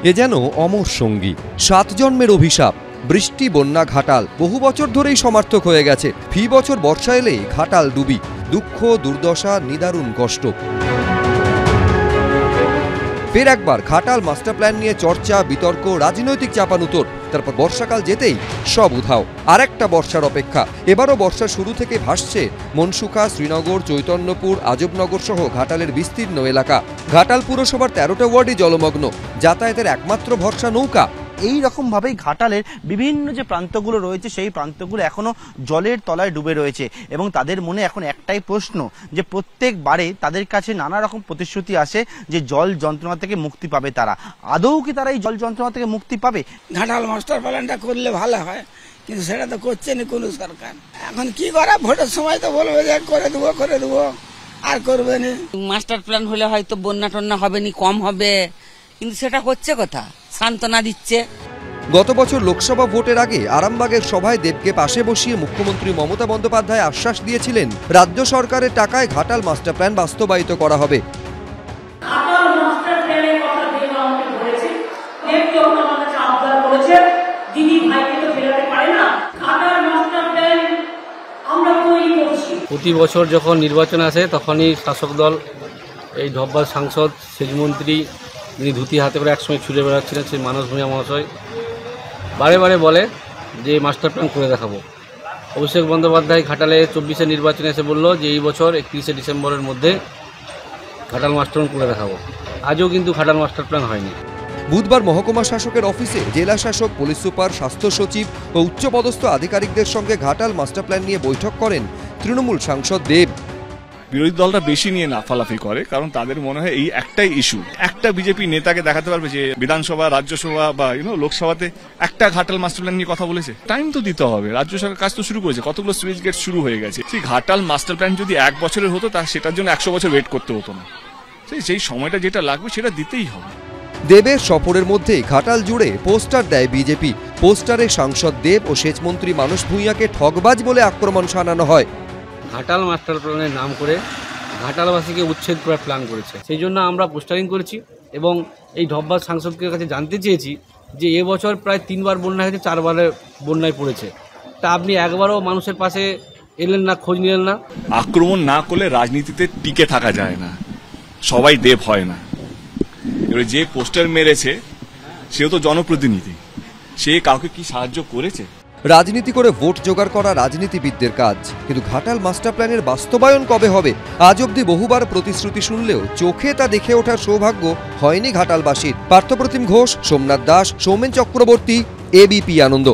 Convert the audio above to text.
এ যেন অমর সঙ্গী, 7 জন্মের অভিশাপ। বৃষ্টি বন্যা ঘাটাল বহু বছর ধরেই সমার্থক হয়ে গেছে। ফি বছর বর্ষা এলেই ঘাটাল ডুবি, দুঃখ দুর্দশা নিদারুণ কষ্ট। ফের একবার ঘাটাল মাস্টার প্ল্যান নিয়ে চর্চা, বিতর্ক, রাজনৈতিক চাপানুতোর। তারপর বর্ষাকাল যেতেই সব উধাও। আর একটা বর্ষার অপেক্ষা। এবারও বর্ষা শুরু থেকে ভাসছে মনসুখা, শ্রীনগর, চৈতন্যপুর, আজবনগর সহ ঘাটালের বিস্তীর্ণ এলাকা। ঘাটাল পুরসভার 13টা ওয়ার্ডই জলমগ্ন। যাতায়াতের একমাত্র ভরসা নৌকা। এই রকম ভাবেই ঘাটালের বিভিন্ন যে প্রান্তগুলো রয়েছে সেই প্রান্তগুলো এখনো জলের তলায় ডুবে রয়েছে এবং তাদের মনে এখন একটাই প্রশ্ন যে প্রত্যেকবারে তাদের কাছে নানা রকম প্রতিশ্রুতি আসে যে জল যন্ত্রণা থেকে মুক্তি পাবে তারা। আদৌ কি তারা এই জল যন্ত্রণা থেকে মুক্তি পাবে? ঘাটাল মাস্টার প্ল্যানটা করলে ভালো হয়, কিন্তু সেটা তো করছে না কোনো সরকার। এখন কি করা, ভোটের সময় তো বলবে যে করে দেবো আর করবে না। মাস্টার প্ল্যান হলে হয়তো বন্যা টন্যা হবে নি, কম হবে, কিন্তু সেটা হচ্ছে কথা, সান্ত্বনা দিচ্ছে। গত বছর লোকসভা ভোটের আগে আরামবাগের সভায় দেবকে পাশে বসিয়ে মুখ্যমন্ত্রী মমতা বন্দ্যোপাধ্যায় আশ্বাস দিয়েছিলেন রাজ্য সরকারের টাকায় ঘাটাল মাস্টার প্ল্যান বাস্তবায়িত করা হবে। প্রতি বছর যখন নির্বাচন আসে তখনই শাসক দল এই ধব্বাল সাংসদ সেচমন্ত্রী যিনি ধুতি হাতে করে একসময় ছুটে বেড়াচ্ছিলেন সেই মানস ভূঁইয়া মহাশয় বারে বারে বলে যে মাস্টার প্ল্যান করে দেখাবো। অভিষেক বন্দ্যোপাধ্যায় ঘাটালে 24-এর নির্বাচনে এসে বলল যে এই বছর 31শে ডিসেম্বরের মধ্যে ঘাটাল মাস্টার প্ল্যান করে দেখাবো। আজও কিন্তু ঘাটাল মাস্টার প্ল্যান হয়নি। বুধবার মহকুমা শাসকের অফিসে জেলা শাসক, পুলিশ সুপার, স্বাস্থ্য সচিব ও উচ্চপদস্থ আধিকারিকদের সঙ্গে ঘাটাল মাস্টার প্ল্যান নিয়ে বৈঠক করেন তৃণমূল সাংসদ দেব। বিরোধী দলটা বেশি নিয়ে লাফালাফি করে, কারণ তাদের মনে হয় এই একটাই ইস্যু। একটা বিজেপি নেতাকে দেখাতে পারবে যে বিধানসভা, রাজ্যসভা বা লোকসভাতে একটা ঘাটাল মাস্টার প্ল্যান নিয়ে কথা বলেছে। টাইম তো দিতে হবে, রাজ্য সরকার কাজ তো শুরু করেছে, কতগুলো সুইচ গেট শুরু হয়ে গেছে। সেই ঘাটাল মাস্টার প্ল্যান যদি 1 বছরের হতো তা সেটার জন্য 100 বছর ওয়েট করতে হতো না। সেই সময়টা যেটা লাগবে সেটা দিতেই হবে। দেবের সফরের মধ্যে ঘাটাল জুড়ে পোস্টার দেয় বিজেপি। পোস্টারে সাংসদ দেব ও সেচমন্ত্রী মানস ভূঁইয়াকে ঠগবাজ বলে আক্রমণ শানানো হয়। ঘাটাল মাস্টার প্ল্যানের নাম করে ঘাটালবাসীকে উচ্ছেদ করার প্ল্যান করেছে, সেই জন্য আমরা পোস্টারিং করেছি এবং এই ধব্বাল সাংসদের কাছে জানতে চেয়েছি যে এবছর প্রায় 3বার বন্যা হয়েছে, 4বারে বন্যায় পড়েছে, তা আপনি একবারও মানুষের পাশে এলেন না, খোঁজ নিলেন না। আক্রমণ না করলে রাজনীতিতে টিকে থাকা যায় না, সবাই দেব হয় না। এবারে যে পোস্টার মেরেছে সেও তো জনপ্রতিনিধি, সে কাউকে কি সাহায্য করেছে? রাজনীতি করে ভোট জোগাড় করা রাজনীতিবিদদের কাজ, কিন্তু ঘাটাল মাস্টার প্ল্যানের বাস্তবায়ন কবে হবে? আজ অবধি বহুবার প্রতিশ্রুতি শুনলেও চোখে তা দেখে ওঠার সৌভাগ্য হয়নি ঘাটালবাসীর। পার্থপ্রতিম ঘোষ, সোমনাথ দাস, সৌমেন চক্রবর্তী, এবিপি আনন্দ।